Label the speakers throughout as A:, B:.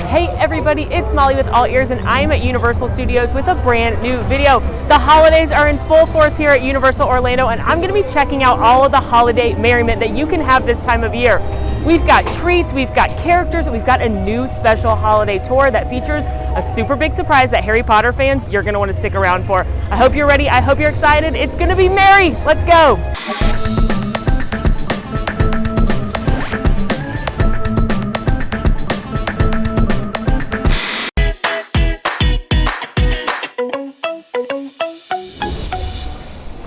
A: Hey everybody, it's Molly with All Ears, and I am at Universal Studios with a brand new video. The holidays are in full force here at Universal Orlando, and I'm going to be checking out all of the holiday merriment that you can have this time of year. We've got treats, we've got characters, we've got a new special holiday tour that features a super big surprise that Harry Potter fans, you're going to want to stick around for. I hope you're ready, I hope you're excited. It's going to be merry. Let's go.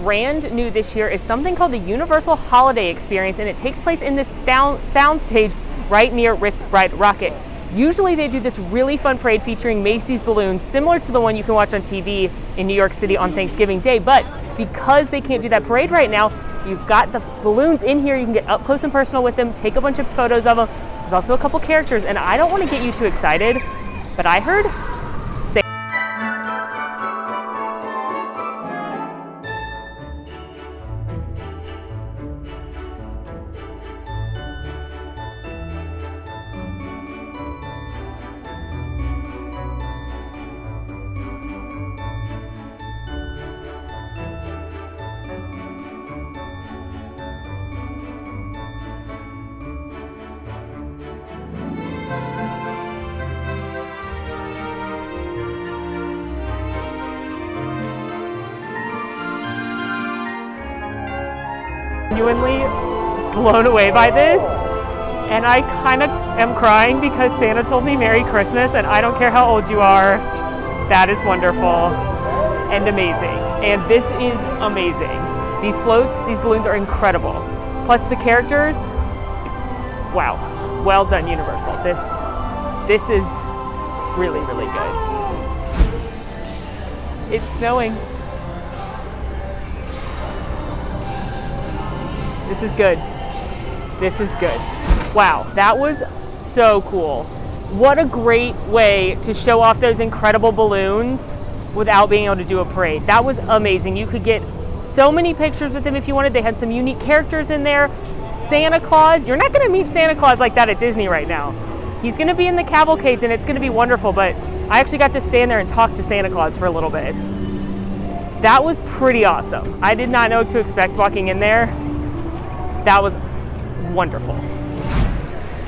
A: Brand new this year is something called the Universal Holiday Experience, and it takes place in this soundstage right near Rip-Ride Rocket. Usually they do this really fun parade featuring Macy's balloons, similar to the one you can watch on TV in New York City on Thanksgiving Day, but because they can't do that parade right now, you've got the balloons in here. You can get up close and personal with them, take a bunch of photos of them. There's also a couple characters, and I don't want to get you too excited, but I heard genuinely blown away by this, and I kind of am crying because Santa told me Merry Christmas, and I don't care how old you are, that is wonderful and amazing, and this is amazing. These floats, these balloons are incredible, plus the characters, wow, well done Universal. This is really, really good. It's snowing. This is good. This is good. Wow, that was so cool. What a great way to show off those incredible balloons without being able to do a parade. That was amazing. You could get so many pictures with them if you wanted. They had some unique characters in there. Santa Claus, you're not gonna meet Santa Claus like that at Disney right now. He's gonna be in the cavalcades and it's gonna be wonderful, but I actually got to stand there and talk to Santa Claus for a little bit. That was pretty awesome. I did not know what to expect walking in there. That was wonderful.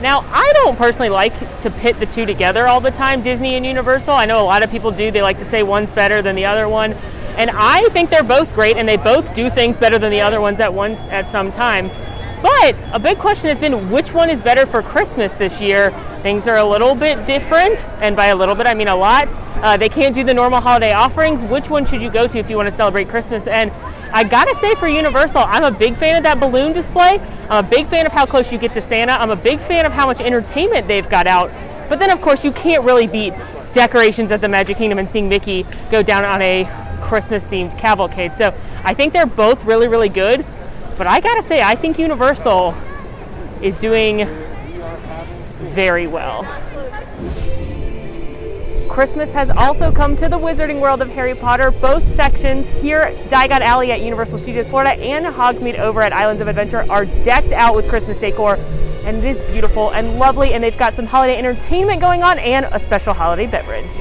A: Now, I don't personally like to pit the two together all the time, Disney and Universal. I know a lot of people do. They like to say one's better than the other one. And I think they're both great, and they both do things better than the other ones at some time. But a big question has been, which one is better for Christmas this year? Things are a little bit different, and by a little bit, I mean a lot. They can't do the normal holiday offerings. Which one should you go to if you want to celebrate Christmas? And I gotta say, for Universal, I'm a big fan of that balloon display. I'm a big fan of how close you get to Santa. I'm a big fan of how much entertainment they've got out. But then, of course, you can't really beat decorations at the Magic Kingdom and seeing Mickey go down on a Christmas-themed cavalcade. So I think they're both really, really good. But I gotta say, I think Universal is doing very well. Christmas has also come to the Wizarding World of Harry Potter. Both sections here, Diagon Alley at Universal Studios Florida and Hogsmeade over at Islands of Adventure, are decked out with Christmas decor, and it is beautiful and lovely, and they've got some holiday entertainment going on and a special holiday beverage.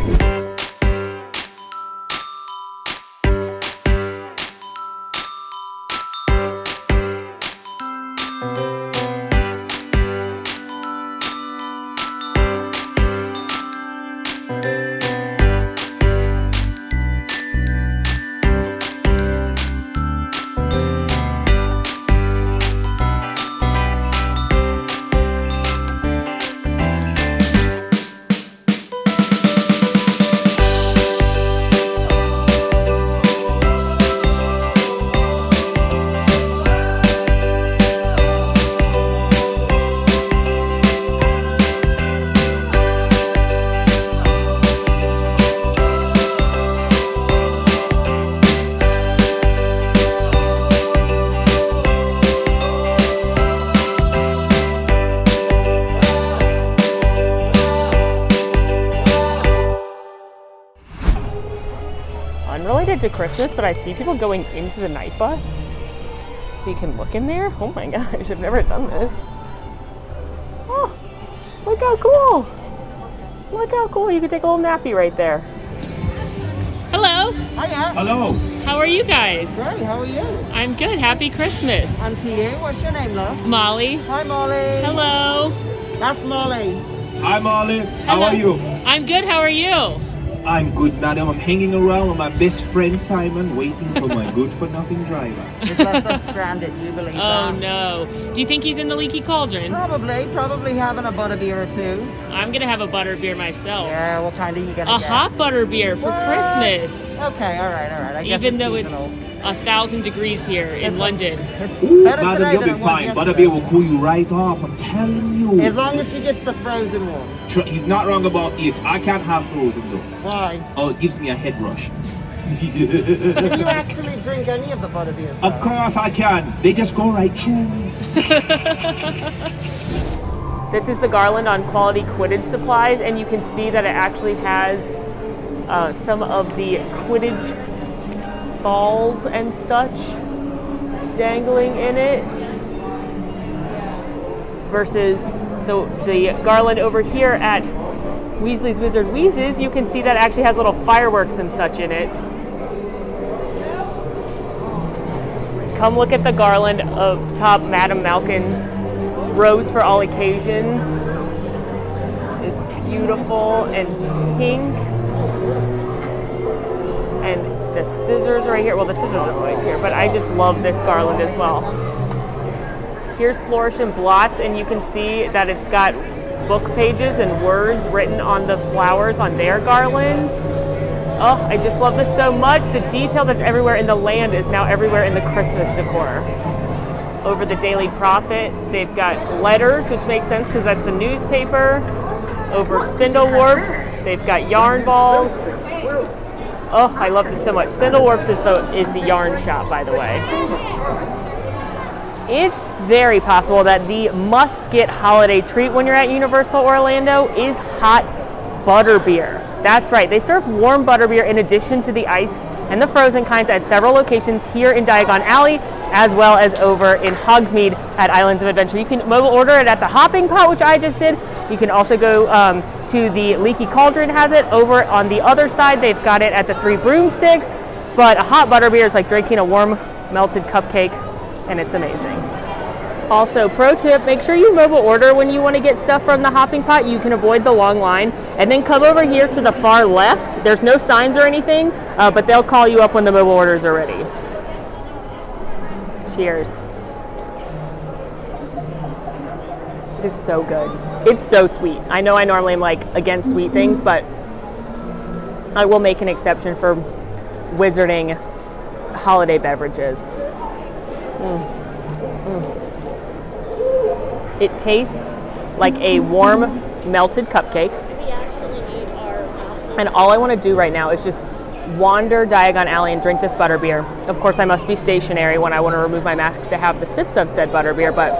A: Unrelated to Christmas, but I see people going into the night bus so you can look in there. Oh my gosh, I've never done this. Oh, look how cool. Look how cool. You can take a little nappy right there. Hello.
B: Hiya.
C: Hello.
A: How are you guys?
B: Great, how are you?
A: I'm good. Happy Christmas.
B: And to you, what's your name, love?
A: Molly.
B: Hi, Molly.
A: Hello.
B: That's Molly.
C: Hi, Molly. How
A: Hello.
C: are you?
A: I'm good. How are you?
C: I'm good, madam. I'm hanging around with my best friend Simon, waiting for my good-for-nothing driver.
B: He's left us stranded, do you believe
A: Oh
B: that?
A: no. Do you think he's in the leaky cauldron?
B: Probably having a butterbeer or two.
A: I'm gonna have a butterbeer myself.
B: Yeah, what kind are you gonna
A: A
B: get?
A: hot butterbeer for
B: What?
A: Christmas.
B: Okay, all right. I guess
A: Even
B: it's
A: though
B: seasonal.
A: it's 1,000 degrees here in London.
B: It's
C: Ooh,
B: better
C: madam,
B: today
C: you'll
B: than
C: be
B: it was
C: fine.
B: yesterday.
C: Butterbeer will cool you right off. I'm telling you.
B: As long as she gets the frozen one.
C: He's not wrong about this. I can't have frozen though.
B: Why?
C: Oh, it gives me a head rush.
B: Can you actually drink any of the butterbeers?
C: Of course I can. They just go right through.
A: This is the garland on Quality Quidditch Supplies, and you can see that it actually has some of the Quidditch balls and such dangling in it, versus the garland over here at Weasley's Wizard Wheezes. You can see that it actually has little fireworks and such in it. Come look at the garland up top, Madame Malkin's Rose for All Occasions. It's beautiful and pink. And the scissors right here. Well, the scissors are always here, but I just love this garland as well. Here's Flourish and Blots, and you can see that it's got book pages and words written on the flowers on their garland. Oh, I just love this so much. The detail that's everywhere in the land is now everywhere in the Christmas decor. Over the Daily Prophet, they've got letters, which makes sense because that's the newspaper. Over Spindle Warps, they've got yarn balls. Oh, I love this so much. Spindle Warps is the yarn shop, by the way. It's very possible that the must-get holiday treat when you're at Universal Orlando is hot butterbeer. That's right, they serve warm butterbeer in addition to the iced and the frozen kinds at several locations here in Diagon Alley, as well as over in Hogsmeade at Islands of Adventure. You can mobile order it at the Hopping Pot, which I just did. You can also go to the Leaky Cauldron has it. Over on the other side, they've got it at the Three Broomsticks. But a hot butterbeer is like drinking a warm melted cupcake, and it's amazing. Also, pro tip, make sure you mobile order when you want to get stuff from the Hopping Pot. You can avoid the long line. And then come over here to the far left. There's no signs or anything, but they'll call you up when the mobile orders are ready. Cheers. It is so good. It's so sweet. I know I normally am like against sweet things, but I will make an exception for wizarding holiday beverages. It tastes like a warm melted cupcake. And all I want to do right now is just wander Diagon Alley and drink this butterbeer. Of course, I must be stationary when I want to remove my mask to have the sips of said butterbeer, but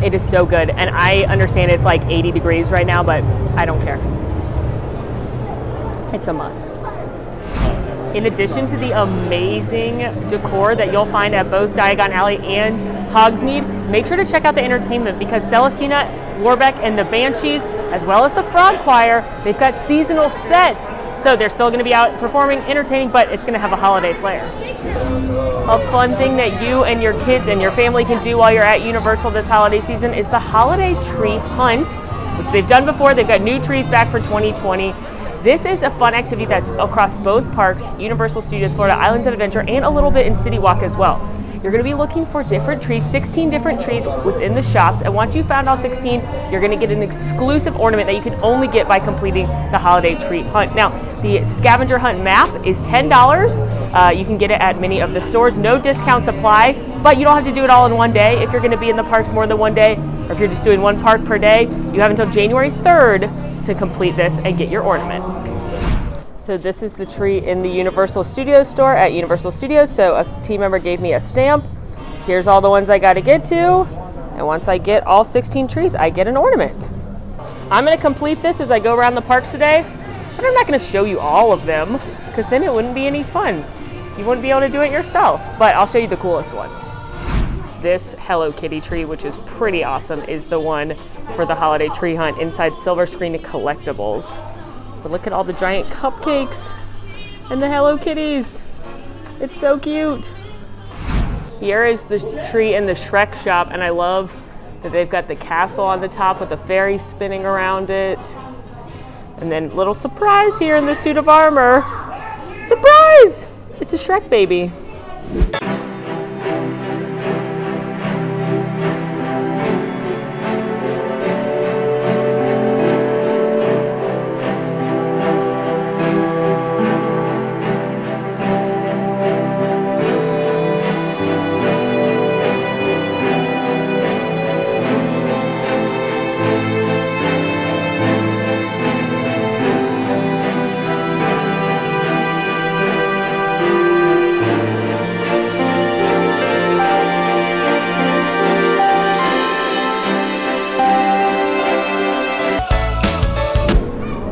A: it is so good. And I understand it's like 80 degrees right now, but I don't care. It's a must. In addition to the amazing decor that you'll find at both Diagon Alley and Hogsmeade, make sure to check out the entertainment because Celestina Warbeck and the Banshees, as well as the Frog Choir, they've got seasonal sets. So they're still going to be out performing, entertaining, but it's going to have a holiday flair. A fun thing that you and your kids and your family can do while you're at Universal this holiday season is the holiday tree hunt, which they've done before. They've got new trees back for 2020. This is a fun activity that's across both parks, Universal Studios Florida, Islands of Adventure, and a little bit in City Walk as well. You're going to be looking for different trees, 16 different trees within the shops, and once you found all 16, you're going to get an exclusive ornament that you can only get by completing the holiday tree hunt. Now, the scavenger hunt map is $10. You can get it at many of the stores. No discounts apply, but you don't have to do it all in one day. If you're going to be in the parks more than one day, or if you're just doing one park per day, you have until January 3rd to complete this and get your ornament. So this is the tree in the Universal Studios store at Universal Studios. So a team member gave me a stamp. Here's all the ones I got to get to. And once I get all 16 trees, I get an ornament. I'm going to complete this as I go around the parks today, but I'm not going to show you all of them because then it wouldn't be any fun. You wouldn't be able to do it yourself, but I'll show you the coolest ones. This Hello Kitty tree, which is pretty awesome, is the one for the holiday tree hunt inside Silver Screen Collectibles. But look at all the giant cupcakes and the Hello Kitties. It's so cute. Here is the tree in the Shrek shop, and I love that they've got the castle on the top with the fairy spinning around it. And then little surprise here in the suit of armor. Surprise! It's a Shrek baby.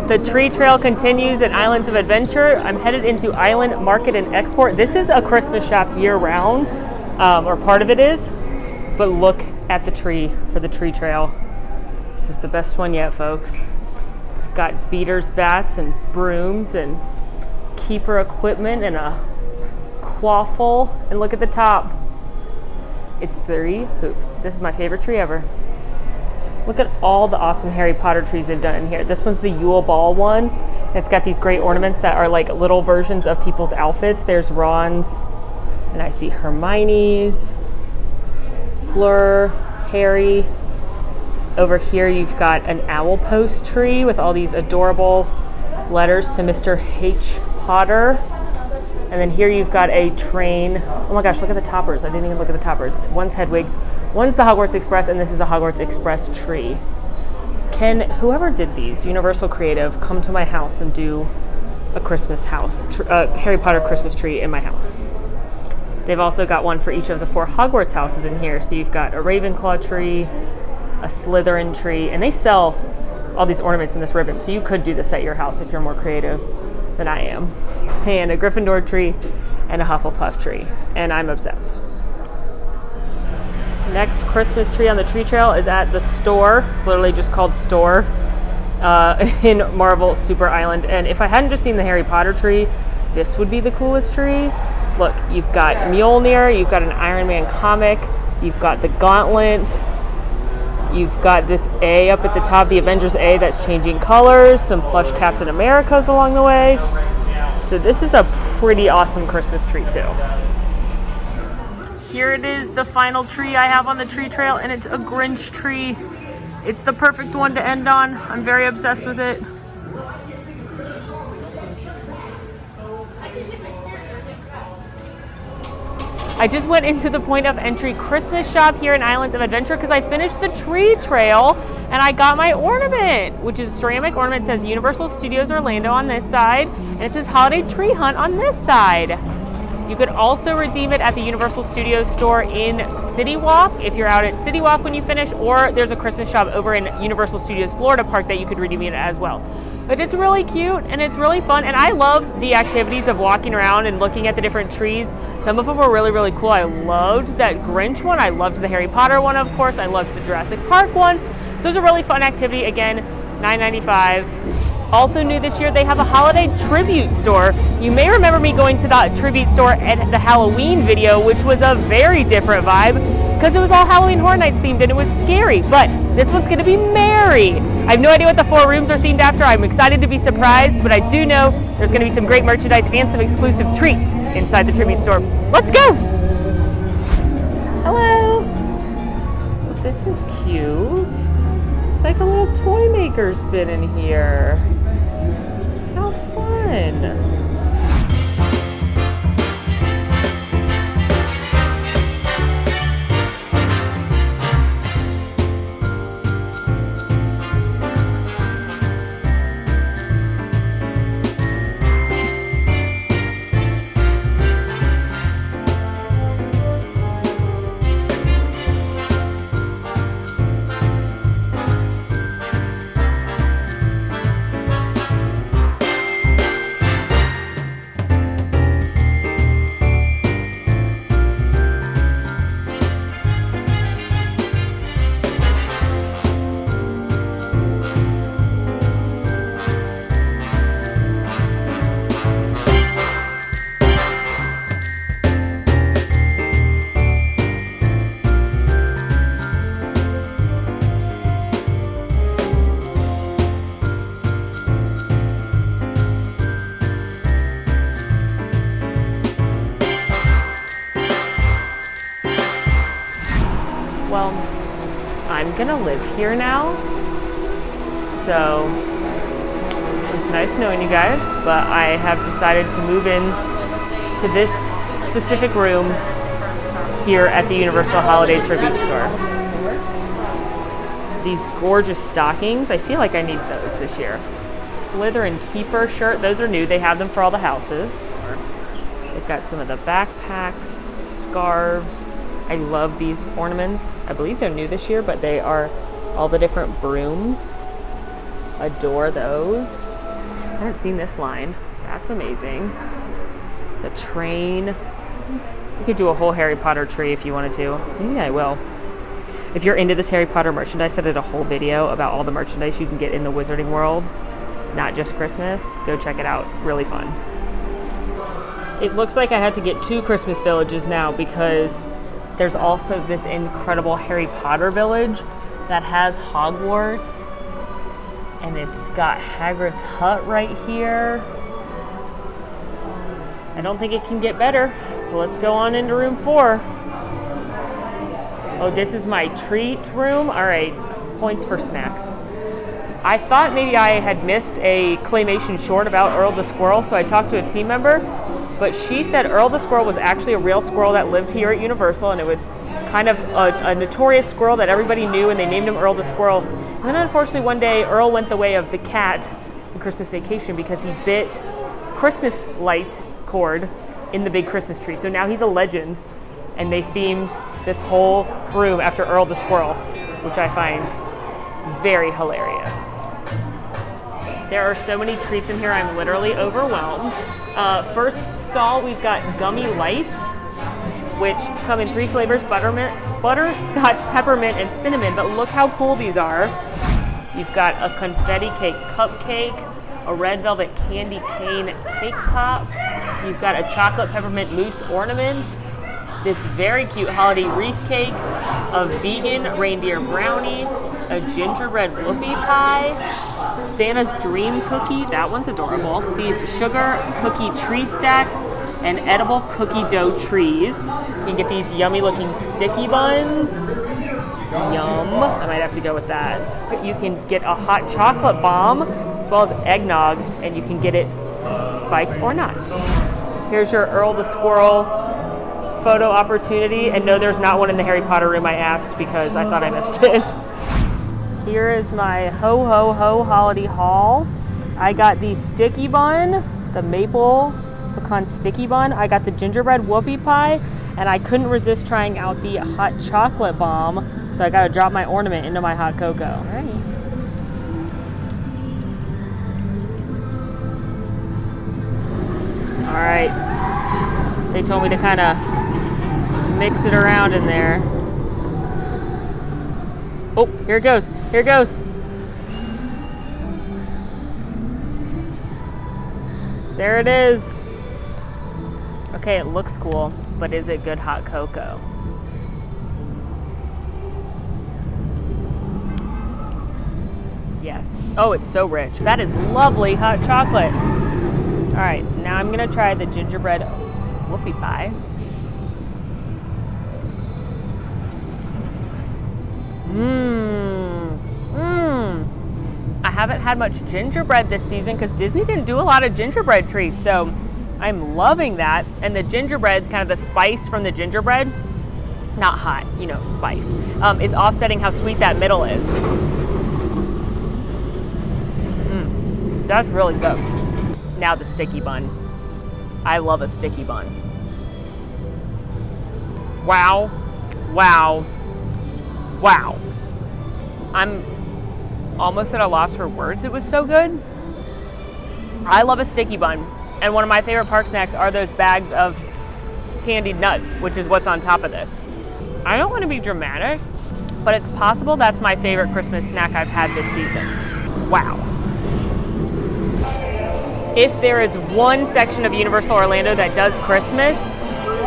A: The tree trail continues at Islands of Adventure. I'm headed into Island Market and Export. This is a Christmas shop year-round, or part of it is, but look at the tree for the tree trail. This is the best one yet, folks. It's got beaters, bats, and brooms, and keeper equipment, and a quaffle, and look at the top. It's 3 hoops. This is my favorite tree ever. Look at all the awesome Harry Potter trees they've done in here. This one's the Yule Ball one. It's got these great ornaments that are like little versions of people's outfits. There's Ron's, and I see Hermione's, Fleur, Harry. Over here you've got an owl post tree with all these adorable letters to Mr. H. Potter. And then here you've got a train. Oh my gosh, look at the toppers. I didn't even look at the toppers. One's Hedwig, one's the Hogwarts Express, and this is a Hogwarts Express tree. Can whoever did these, Universal Creative, come to my house and do a Christmas house, Harry Potter Christmas tree in my house? They've also got one for each of the 4 Hogwarts houses in here. So you've got a Ravenclaw tree, a Slytherin tree, and they sell all these ornaments in this ribbon. So you could do this at your house if you're more creative than I am. And a Gryffindor tree and a Hufflepuff tree, and I'm obsessed. Next Christmas tree on the tree trail is at the store. It's literally just called Store in Marvel Super Island. And if I hadn't just seen the Harry Potter tree, this would be the coolest tree. Look, you've got Mjolnir, you've got an Iron Man comic, you've got the Gauntlet, you've got this A up at the top, the Avengers A that's changing colors, some plush Captain Americas along the way. So this is a pretty awesome Christmas tree too. Here it is, the final tree I have on the tree trail, and it's a Grinch tree. It's the perfect one to end on. I'm very obsessed with it. I just went into the point of entry Christmas shop here in Islands of Adventure because I finished the tree trail and I got my ornament, which is a ceramic ornament. It says Universal Studios Orlando on this side, and it says Holiday Tree Hunt on this side. You could also redeem it at the Universal Studios store in City Walk if you're out at City Walk when you finish, or there's a Christmas shop over in Universal Studios Florida Park that you could redeem it as well. But it's really cute and it's really fun, and I love the activities of walking around and looking at the different trees. Some of them were really, really cool. I loved that Grinch one. I loved the Harry Potter one, of course. I loved the Jurassic Park one. So it was a really fun activity. Again, $9.95. Also new this year, they have a holiday tribute store. You may remember me going to the tribute store at the Halloween video, which was a very different vibe because it was all Halloween Horror Nights themed and it was scary, but this one's gonna be merry. I have no idea what the 4 rooms are themed after. I'm excited to be surprised, but I do know there's gonna be some great merchandise and some exclusive treats inside the tribute store. Let's go! Hello! This is cute. It's like a little toy maker's been in here. How fun! gonna live here now. So it's nice knowing you guys, but I have decided to move in to this specific room here at the Universal Holiday Tribute Store. These gorgeous stockings, I feel like I need those this year. Slytherin Keeper shirt, those are new. They have them for all the houses. They've got some of the backpacks, scarves. I love these ornaments. I believe they're new this year, but they are all the different brooms. Adore those. I haven't seen this line. That's amazing. The train. You could do a whole Harry Potter tree if you wanted to. Maybe I will. If you're into this Harry Potter merchandise, I did a whole video about all the merchandise you can get in the Wizarding World, not just Christmas. Go check it out. Really fun. It looks like I had to get 2 Christmas villages now because there's also this incredible Harry Potter village that has Hogwarts, and it's got Hagrid's hut right here. I don't think it can get better. Let's go on into room 4. Oh, this is my treat room. All right, points for snacks. I thought maybe I had missed a claymation short about Earl the Squirrel, so I talked to a team member, but she said Earl the Squirrel was actually a real squirrel that lived here at Universal, and it would kind of a notorious squirrel that everybody knew, and they named him Earl the Squirrel. And then unfortunately one day Earl went the way of the cat in Christmas Vacation because he bit Christmas light cord in the big Christmas tree. So now he's a legend, and they themed this whole room after Earl the Squirrel, which I find very hilarious. There are so many treats in here, I'm literally overwhelmed. First stall, we've got gummy lights, which come in 3 flavors, butterscotch, peppermint, and cinnamon, but look how cool these are. You've got a confetti cake cupcake, a red velvet candy cane cake pop. You've got a chocolate peppermint mousse ornament, this very cute holiday wreath cake, a vegan reindeer brownie, a gingerbread whoopie pie, Santa's dream cookie, that one's adorable, these sugar cookie tree stacks, and edible cookie dough trees. You can get these yummy looking sticky buns. Yum, I might have to go with that. You can get a hot chocolate bomb as well as eggnog, and you can get it spiked or not. Here's your Earl the Squirrel photo opportunity, and no, there's not one in the Harry Potter room I asked because I thought I missed it. Here is my ho ho ho holiday haul. I got the sticky bun, the maple pecan sticky bun. I got the gingerbread whoopie pie, and I couldn't resist trying out the hot chocolate bomb, so I gotta drop my ornament into my hot cocoa. All right. All right. They told me to kind of mix it around in there. Oh, here it goes. Here it goes. There it is. Okay, it looks cool, but is it good hot cocoa? Yes. Oh, it's so rich. That is lovely hot chocolate. All right, now I'm gonna try the gingerbread whoopie pie. I haven't had much gingerbread this season because Disney didn't do a lot of gingerbread treats, so I'm loving that. And the gingerbread, kind of the spice from the gingerbread, not hot, you know, spice, is offsetting how sweet that middle is. That's really good. Now the sticky bun. I love a sticky bun. Wow, wow, wow. I'm almost at a loss for words. It was so good. I love a sticky bun. And one of my favorite park snacks are those bags of candied nuts, which is what's on top of this. I don't want to be dramatic, but it's possible that's my favorite Christmas snack I've had this season. Wow. If there is one section of Universal Orlando that does Christmas,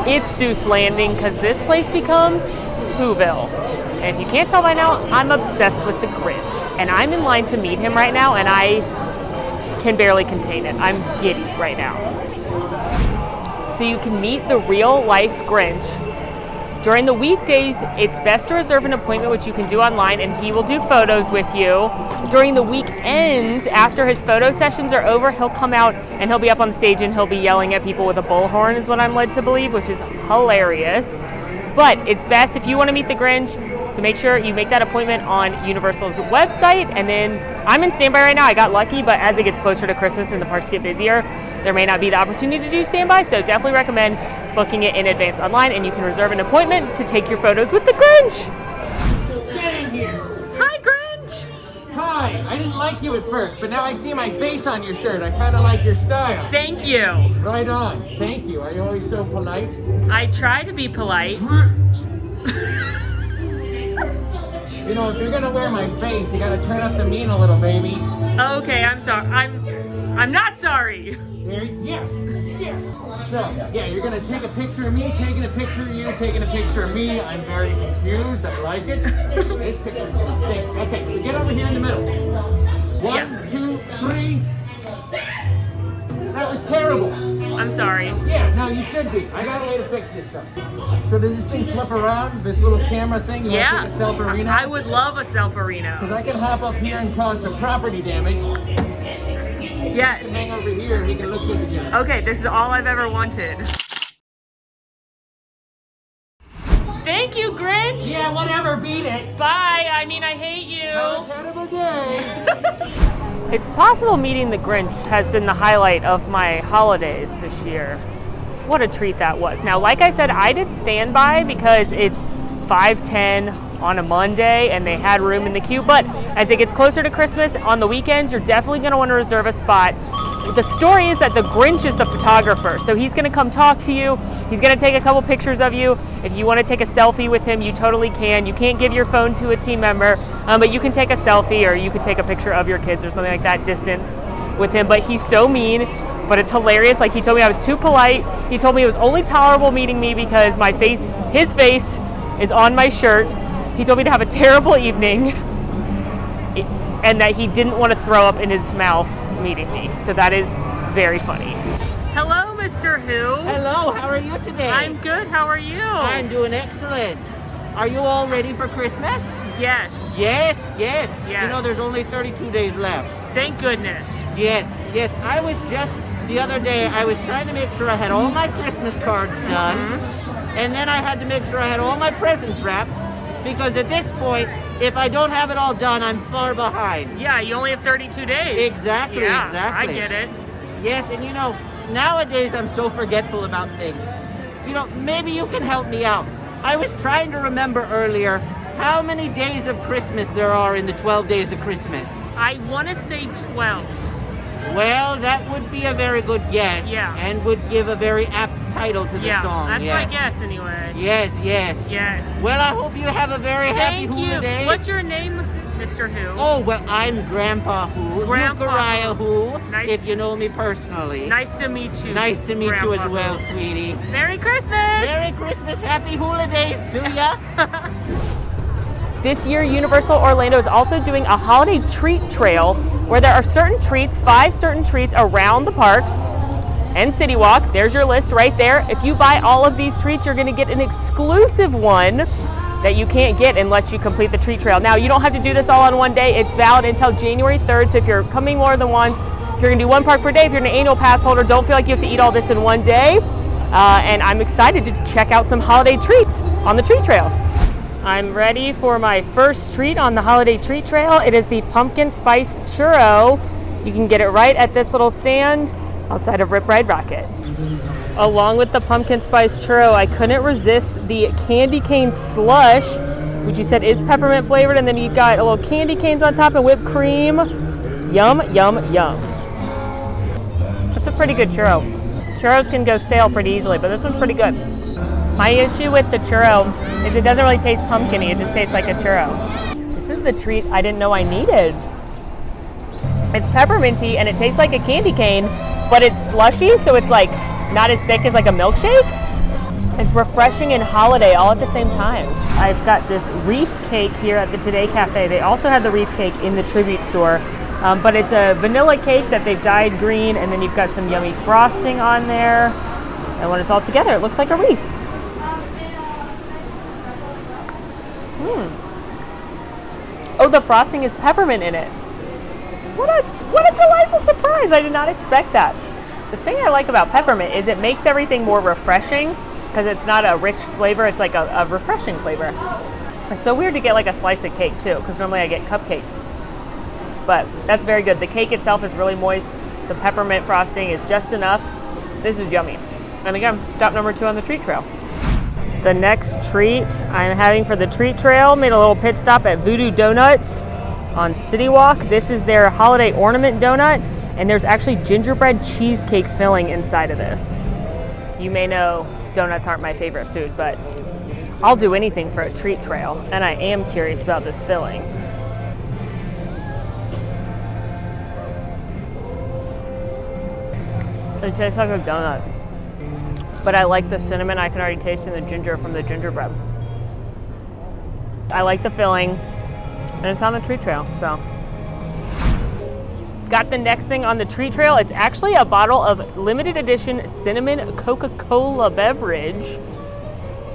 A: it's Seuss Landing, because this place becomes Whoville. And if you can't tell by now, I'm obsessed with the Grinch. And I'm in line to meet him right now, and I can barely contain it. I'm giddy right now. So you can meet the real life Grinch During the weekdays, it's best to reserve an appointment, which you can do online, and he will do photos with you. During the weekends, after his photo sessions are over, he'll come out and he'll be up on the stage and he'll be yelling at people with a bullhorn, is what I'm led to believe, which is hilarious. But it's best, if you want to meet the Grinch, to make sure you make that appointment on Universal's website. And then I'm in standby right now. I got lucky, but as it gets closer to Christmas and the parks get busier, there may not be the opportunity to do standby. So definitely recommend booking it in advance online, and you can reserve an appointment to take your photos with the Grinch.
D: Get in here.
A: Hi, Grinch.
D: Hi, I didn't like you at first, but now I see my face on your shirt. I kind of like your style.
A: Thank you.
D: Right on. Thank you. Are you always so polite?
A: I try to be polite.
D: You know, if you're gonna wear my face, you gotta turn up the mean a little, baby.
A: Okay, I'm sorry. I'm not sorry.
D: There, yes. So, yeah, you're gonna take a picture of me, taking a picture of you, taking a picture of me. I'm very confused. I like it. This picture's gonna stink. Okay, so get over here in the middle. One, 2, 3. That was terrible.
A: I'm sorry.
D: Yeah, no, you should be. I got a way to fix this stuff. So does this thing flip around? This little camera thing? You
A: Yeah.
D: want to take a self-arena?
A: I would love a self-arena.
D: Because I can hop up here and cause some property damage.
A: Yes.
D: And hang over here and we can look good together.
A: Okay, this is all I've ever wanted. Thank you, Grinch.
D: Yeah, whatever, beat it.
A: Bye. I mean, I hate you.
D: Have a terrible day.
A: It's possible meeting the Grinch has been the highlight of my holidays this year. What a treat that was. Now, like I said, I did standby because it's 5:10 on a Monday and they had room in the queue, but as it gets closer to Christmas on the weekends, you're definitely going to want to reserve a spot. The story is that the Grinch is the photographer, so he's going to come talk to you. He's going to take a couple pictures of you. If you want to take a selfie with him, you totally can. You can't give your phone to a team member, but you can take a selfie, or you could take a picture of your kids or something like that, distance with him. But he's so mean, but it's hilarious. Like, he told me I was too polite. He told me it was only tolerable meeting me because his face is on my shirt. He told me to have a terrible evening and that he didn't want to throw up in his mouth meeting me. So that is very funny. Hello, Mr. Who.
B: Hello, how are you today?
A: I'm good. How are you?
B: I'm doing excellent. Are you all ready for Christmas?
A: Yes.
B: Yes.
A: Yes.
B: You know, there's only 32 days left.
A: Thank goodness.
B: Yes. I was just, the other day, I was trying to make sure I had all my Christmas cards done. And then I had to make sure I had all my presents wrapped. Because at this point, if I don't have it all done, I'm far behind.
A: Yeah, you only have 32 days.
B: Exactly.
A: I get it.
B: Yes, and you know, nowadays I'm so forgetful about things. You know, maybe you can help me out. I was trying to remember earlier how many days of Christmas there are in the 12 days of Christmas.
A: I want to say 12.
B: Well, that would be a very good guess.
A: Yeah.
B: And would give a very apt title to the song.
A: That's my guess anyway.
B: Yes. Well, I hope you have a very happy hula day.
A: What's your name, Mr. Who?
B: Oh, well, I'm Grandpa Who.
A: Grandpa
B: Uriah Who,
A: Nice.
B: if you know me personally.
A: Nice to meet you.
B: Nice to meet you
A: Grandpa
B: as well,
A: Who.
B: sweetie.
A: Merry Christmas!
B: Merry Christmas, happy hula days to ya.
A: This year, Universal Orlando is also doing a holiday treat trail where there are certain treats, 5 certain treats around the parks and City Walk. There's your list right there. If you buy all of these treats, you're gonna get an exclusive one that you can't get unless you complete the treat trail. Now, you don't have to do this all on one day. It's valid until January 3rd, so if you're coming more than once, if you're gonna do one park per day, if you're an annual pass holder, don't feel like you have to eat all this in one day. And I'm excited to check out some holiday treats on the treat trail. I'm ready for my first treat on the holiday treat trail. It is the pumpkin spice churro. You can get it right at this little stand outside of Rip Ride Rocket. Along with the pumpkin spice churro, I couldn't resist the candy cane slush, which you said is peppermint flavored, and then you got a little candy canes on top and whipped cream. Yum, yum, yum. That's a pretty good churro. Churros can go stale pretty easily, but this one's pretty good. My issue with the churro is it doesn't really taste pumpkin-y, it just tastes like a churro. This is the treat I didn't know I needed. It's pepperminty and it tastes like a candy cane, but it's slushy, so it's like not as thick as like a milkshake. It's refreshing and holiday all at the same time. I've got this wreath cake here at the Today Cafe. They also have the wreath cake in the Tribute store, but it's a vanilla cake that they've dyed green, and then you've got some yummy frosting on there. And when it's all together, it looks like a wreath. Oh, the frosting is peppermint in it. What a delightful surprise. I did not expect that. The thing I like about peppermint is it makes everything more refreshing because it's not a rich flavor, it's like a refreshing flavor. It's so weird to get like a slice of cake too, because normally I get cupcakes. But that's very good. The cake itself is really moist. The peppermint frosting is just enough. This is yummy. And again, stop number 2 on the treat trail. The next treat I'm having for the treat trail, made a little pit stop at Voodoo Donuts on City Walk. This is their holiday ornament donut, and there's actually gingerbread cheesecake filling inside of this. You may know donuts aren't my favorite food, but I'll do anything for a treat trail, and I am curious about this filling. It tastes like a donut, but I like the cinnamon. I can already taste in the ginger from the gingerbread. I like the filling, and it's on the treat trail, so. Got the next thing on the treat trail. It's actually a bottle of limited edition cinnamon Coca-Cola beverage.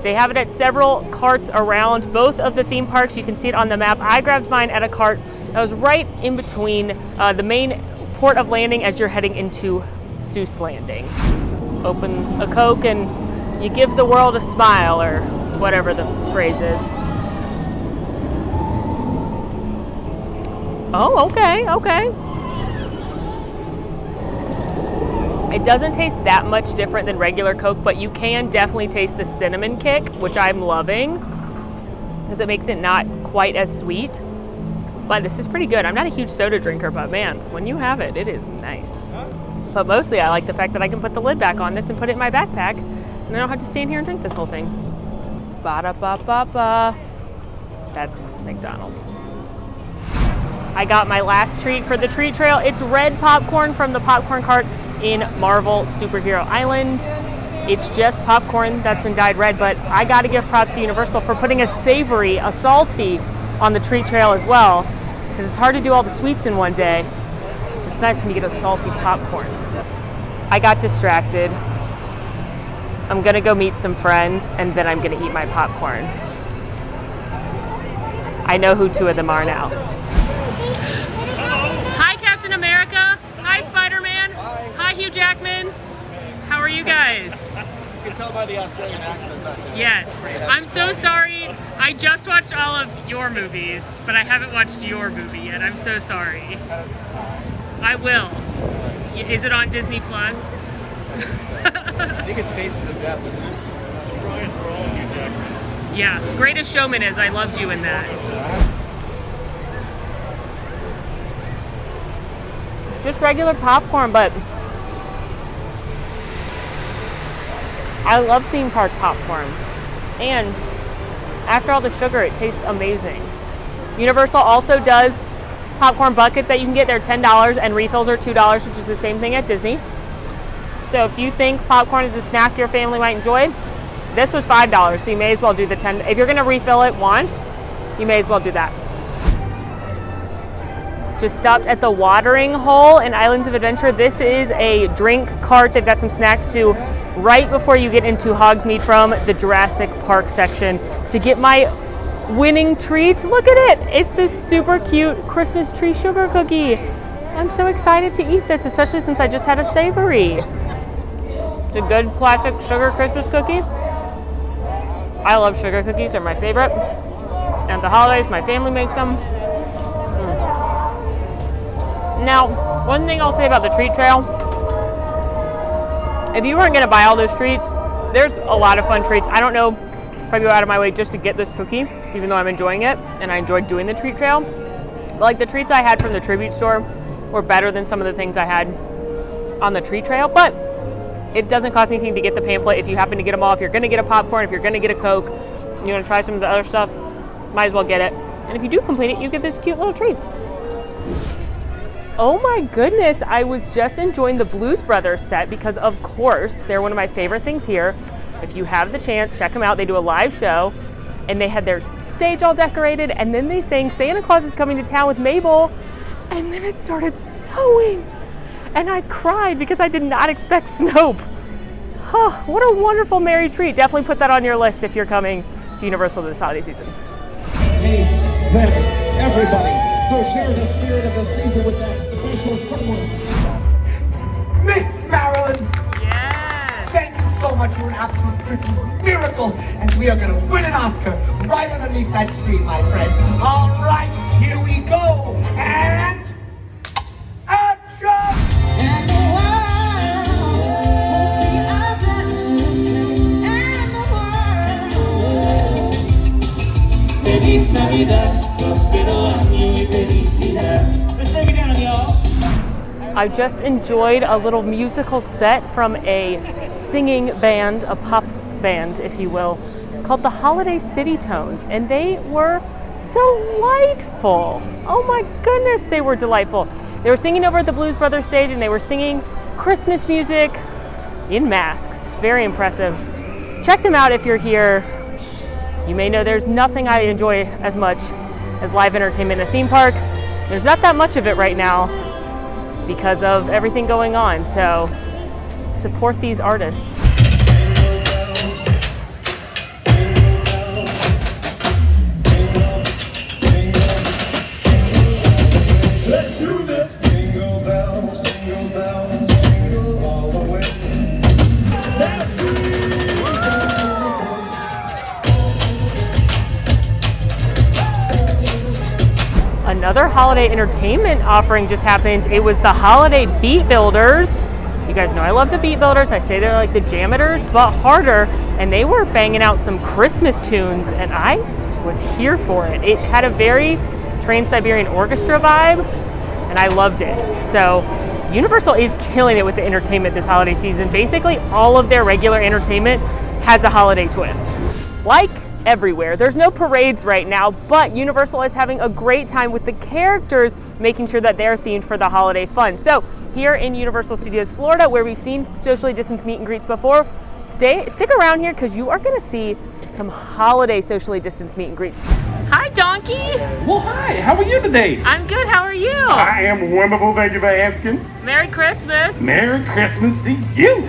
A: They have it at several carts around both of the theme parks. You can see it on the map. I grabbed mine at a cart that was right in between the main port of landing as you're heading into Seuss Landing. Open a Coke and you give the world a smile, or whatever the phrase is. Oh, okay. It doesn't taste that much different than regular Coke, but you can definitely taste the cinnamon kick, which I'm loving, because it makes it not quite as sweet. But this is pretty good. I'm not a huge soda drinker, but man, when you have it, it is nice. But mostly I like the fact that I can put the lid back on this and put it in my backpack, and I don't have to stand here and drink this whole thing. Ba-da-ba-ba-ba. That's McDonald's. I got my last treat for the treat trail. It's red popcorn from the popcorn cart in Marvel Superhero Island. It's just popcorn that's been dyed red, but I gotta give props to Universal for putting a savory, a salty on the treat trail as well, because it's hard to do all the sweets in one day. It's nice when you get a salty popcorn. I got distracted. I'm gonna go meet some friends, and then I'm gonna eat my popcorn. I know who 2 of them are now. Hi, Captain America. Hi, Spider-Man. Hi, Hugh Jackman. How are you guys?
E: You can tell by the Australian accent back there.
A: Yes. I'm so sorry. I just watched all of your movies, but I haven't watched your movie yet. I'm so sorry. I will. Is it on Disney Plus?
E: I think it's Faces of Death, isn't it? Surprise for all Hugh Jackman.
A: Yeah. Greatest Showman is. I loved you in that. It's just regular popcorn, but I love theme park popcorn. And after all the sugar, it tastes amazing. Universal also does popcorn buckets that you can get. They're $10 and refills are $2, which is the same thing at Disney. So if you think popcorn is a snack your family might enjoy, this was $5, so you may as well do the 10. If you're gonna refill it once, you may as well do that. Just stopped at the watering hole in Islands of Adventure. This is a drink cart. They've got some snacks too, right before you get into Hogsmeade from the Jurassic Park section. To get my winning treat, look at it. It's this super cute Christmas tree sugar cookie. I'm so excited to eat this, especially since I just had a savory. It's a good classic sugar Christmas cookie. I love sugar cookies, they're my favorite. And at the holidays, my family makes them. Now, one thing I'll say about the treat trail, if you weren't gonna buy all those treats, there's a lot of fun treats. I don't know if I go out of my way just to get this cookie, even though I'm enjoying it, and I enjoyed doing the treat trail. But like the treats I had from the tribute store were better than some of the things I had on the treat trail, but it doesn't cost anything to get the pamphlet if you happen to get them all. If you're gonna get a popcorn, if you're gonna get a Coke, you wanna try some of the other stuff, might as well get it. And if you do complete it, you get this cute little treat. Oh my goodness, I was just enjoying the Blues Brothers set because of course, they're one of my favorite things here. If you have the chance, check them out. They do a live show and they had their stage all decorated and then they sang Santa Claus is Coming to Town with Mabel and then it started snowing and I cried because I did not expect snow. Huh, what a wonderful merry treat. Definitely put that on your list if you're coming to Universal this holiday season.
F: me, them, everybody. So share the spirit of the season with that special someone.
G: Miss Marilyn,
A: Yes.
G: thank you so much. You're an absolute Christmas miracle. And we are going to win an Oscar right underneath that tree, my friend. All right, here we go. And action!
H: And the world won't be open. And the world. Feliz Navidad, prospero año y felicidad. Let's take it down, y'all.
A: I just enjoyed a little musical set from a singing band, a pop band, if you will, called the Holiday City Tones, and they were delightful. Oh my goodness, they were delightful. They were singing over at the Blues Brothers stage, and they were singing Christmas music in masks. Very impressive. Check them out if you're here. You may know there's nothing I enjoy as much as live entertainment in a theme park. There's not that much of it right now because of everything going on, so support these artists.
F: Let's do this. Jingle bells, jingle all the way.
A: Another holiday entertainment offering just happened. It was the Holiday Beat Builders. You guys know I love the Beat Builders. I say they're like the Jammers, but harder. And they were banging out some Christmas tunes, and I was here for it. It had a very Trans-Siberian Orchestra vibe, and I loved it. So Universal is killing it with the entertainment this holiday season. Basically, all of their regular entertainment has a holiday twist. Like everywhere. There's no parades right now, but Universal is having a great time with the characters, making sure that they're themed for the holiday fun. So here in Universal Studios Florida, where we've seen socially distanced meet and greets before, stick around here because you are going to see some holiday socially distanced meet and greets. Hi, Donkey.
I: Well, hi. How are you today?
A: I'm good. How are you?
I: I am wonderful. Thank you for asking.
A: Merry Christmas.
I: Merry Christmas to you.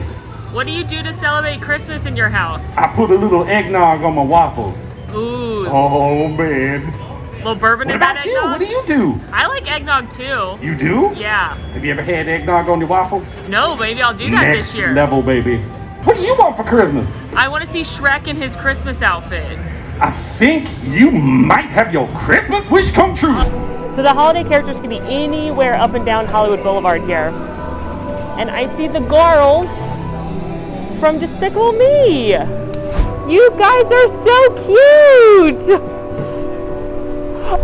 A: What do you do to celebrate Christmas in your house?
I: I put a little eggnog on my waffles.
A: Ooh.
I: Oh, man.
A: A little bourbon
I: What
A: in that
I: about you?
A: eggnog?
I: What do you do?
A: I like eggnog too.
I: You do?
A: Yeah.
I: Have you ever had eggnog on your waffles?
A: No, maybe I'll do that
I: Next
A: this year.
I: level, baby. What do you want for Christmas?
A: I want to see Shrek in his Christmas outfit.
I: I think you might have your Christmas wish come true.
A: So the holiday characters can be anywhere up and down Hollywood Boulevard here. And I see the girls from Despicable Me. You guys are so cute.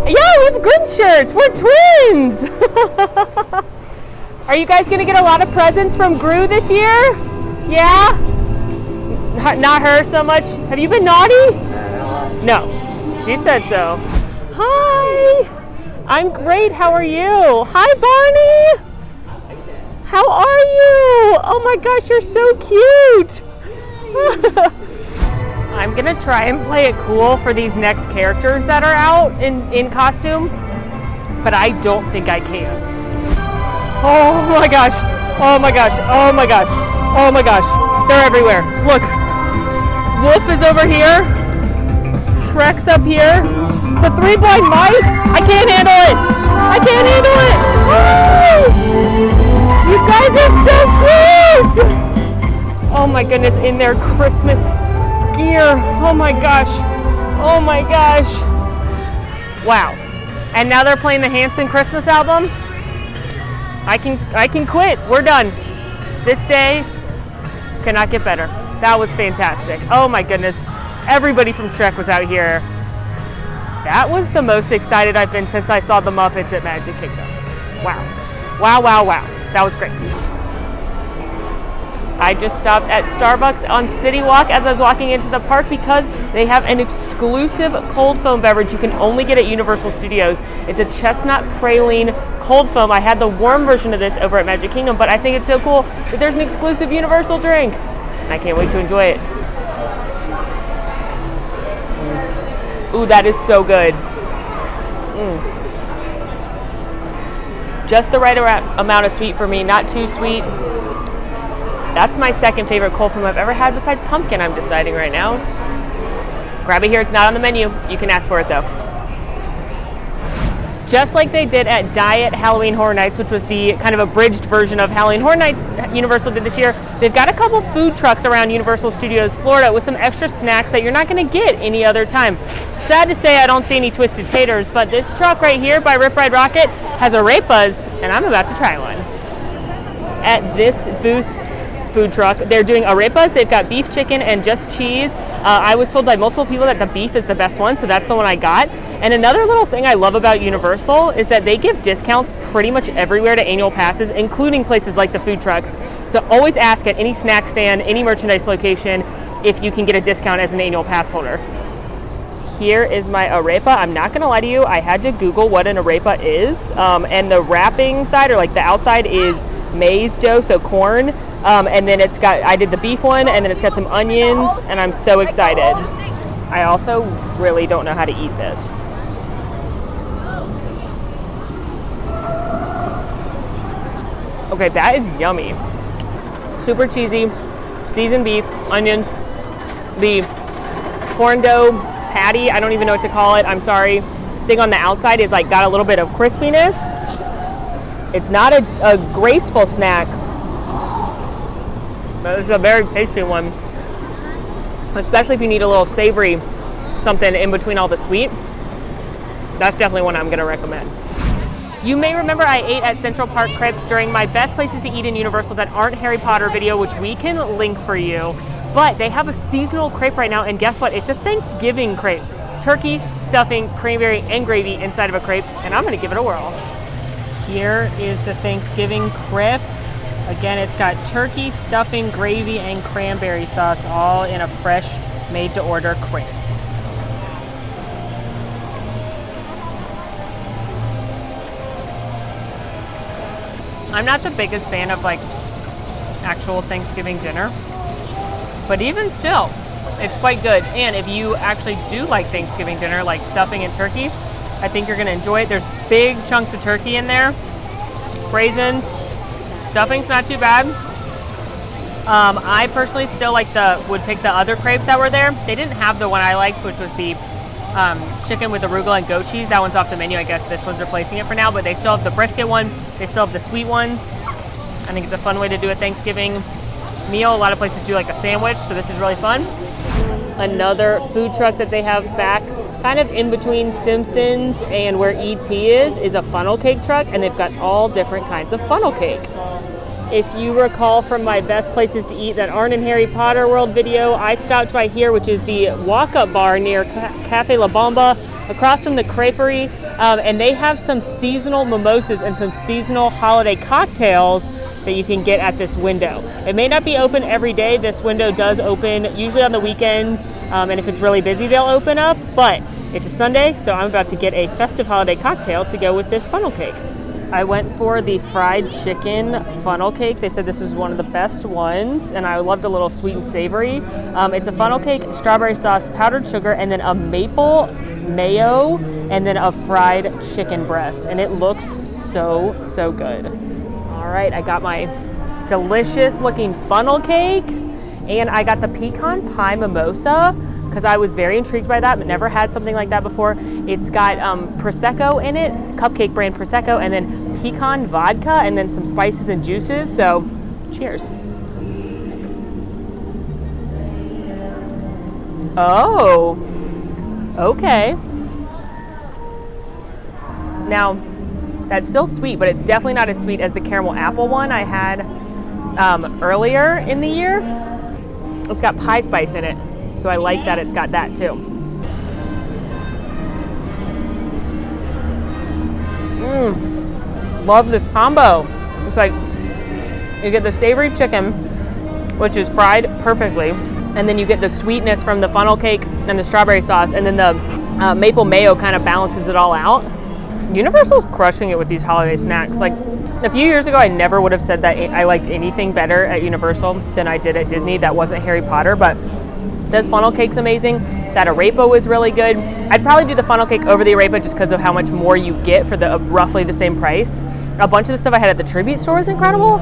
A: Yeah, we have Grinch shirts. We're twins. Are you guys gonna get a lot of presents from Gru this year? Yeah? Not her so much. Have you been naughty? No. She said so. Hi. I'm great. How are you? Hi, Barney. How are you? Oh my gosh, you're so cute. I'm gonna try and play it cool for these next characters that are out in costume, but I don't think I can. Oh my gosh. Oh my gosh. Oh my gosh. Oh my gosh. They're everywhere. Look. Wolf is over here. Shrek's up here. The three blind mice. I can't handle it. I can't handle it. Oh, you guys are so cute. Oh my goodness, in their Christmas gear. Oh my gosh. Oh my gosh. Wow. And now they're playing the Hanson Christmas album. I can quit. We're done. This day cannot get better. That was fantastic. Oh my goodness. Everybody from Shrek was out here. That was the most excited I've been since I saw the Muppets at Magic Kingdom. Wow. Wow, wow, wow. That was great. I just stopped at Starbucks on City Walk as I was walking into the park because they have an exclusive cold foam beverage you can only get at Universal Studios. It's a chestnut praline cold foam. I had the warm version of this over at Magic Kingdom, but I think it's so cool that there's an exclusive Universal drink. I can't wait to enjoy it. Ooh, that is so good. Just the right amount of sweet for me, not too sweet. That's my second favorite cold foam I've ever had besides pumpkin, I'm deciding right now. Grab it here, it's not on the menu. You can ask for it though. just like they did at Diet Halloween Horror Nights, which was the kind of abridged version of Halloween Horror Nights Universal did this year. They've got a couple food trucks around Universal Studios Florida with some extra snacks that you're not going to get any other time. Sad to say I don't see any Twisted Taters, but this truck right here by Rip Ride Rocket has arepas, and I'm about to try one. At this booth food truck, they're doing arepas. They've got beef, chicken, and just cheese. I was told by multiple people that the beef is the best one, so that's the one I got. And another little thing I love about Universal is that they give discounts pretty much everywhere to annual passes, including places like the food trucks. So always ask at any snack stand, any merchandise location, if you can get a discount as an annual pass holder. Here is my arepa. I'm not gonna lie to you, I had to Google what an arepa is. And the wrapping side, or like the outside, is maize dough, so corn. And then it's got, I did the beef one, and then it's got some onions, and I'm so excited. I also really don't know how to eat this. Okay, that is yummy. Super cheesy, seasoned beef, onions, the corn dough patty, I don't even know what to call it, I'm sorry. Thing on the outside is like got a little bit of crispiness. It's not a graceful snack, but it's a very tasty one. Especially if you need a little savory something in between all the sweet. That's definitely one I'm gonna recommend. You may remember I ate at Central Park Crepes during my best places to eat in Universal that aren't Harry Potter video, which we can link for you. But they have a seasonal crepe right now, and guess what? It's a Thanksgiving crepe. Turkey, stuffing, cranberry, and gravy inside of a crepe, and I'm gonna give it a whirl. Here is the Thanksgiving crepe. Again, it's got turkey, stuffing, gravy, and cranberry sauce, all in a fresh, made-to-order crepe. I'm not the biggest fan of like actual Thanksgiving dinner, but even still, it's quite good. And if you actually do like Thanksgiving dinner, like stuffing and turkey, I think you're gonna enjoy it. There's big chunks of turkey in there, raisins, stuffing's not too bad. I personally still would pick the other crepes that were there. They didn't have the one I liked, which was the chicken with arugula and goat cheese. That one's off the menu. I guess this one's replacing it for now, but they still have the brisket one. They still have the sweet ones. I think it's a fun way to do a Thanksgiving meal. A lot of places do like a sandwich, so this is really fun. Another food truck that they have back, kind of in between Simpsons and where ET is a funnel cake truck, and they've got all different kinds of funnel cake. If you recall from my best places to eat that aren't in Harry Potter World video, I stopped by here, which is the walk-up bar near Cafe La Bomba, across from the creperie, and they have some seasonal mimosas and some seasonal holiday cocktails that you can get at this window. It may not be open every day. This window does open usually on the weekends, and if it's really busy, they'll open up, but it's a Sunday, so I'm about to get a festive holiday cocktail to go with this funnel cake. I went for the fried chicken funnel cake. They said this is one of the best ones, and I loved a little sweet and savory. It's a funnel cake, strawberry sauce, powdered sugar, and then a maple mayo, and then a fried chicken breast, and it looks so, so good. All right, I got my delicious looking funnel cake, and I got the pecan pie mimosa, because I was very intrigued by that, but never had something like that before. It's got Prosecco in it, cupcake brand Prosecco, and then pecan vodka, and then some spices and juices, so cheers. Oh, okay. Now, that's still sweet, but it's definitely not as sweet as the caramel apple one I had earlier in the year. It's got pie spice in it. So I like that it's got that too. Love this combo. It's like you get the savory chicken, which is fried perfectly, and then you get the sweetness from the funnel cake and the strawberry sauce, and then the maple mayo kind of balances it all out. Universal's crushing it with these holiday snacks. Like a few years ago, I never would have said that I liked anything better at Universal than I did at Disney that wasn't Harry Potter, but this funnel cake's amazing. That arepa was really good. I'd probably do the funnel cake over the arepa just because of how much more you get for the roughly the same price. A bunch of the stuff I had at the tribute store is incredible.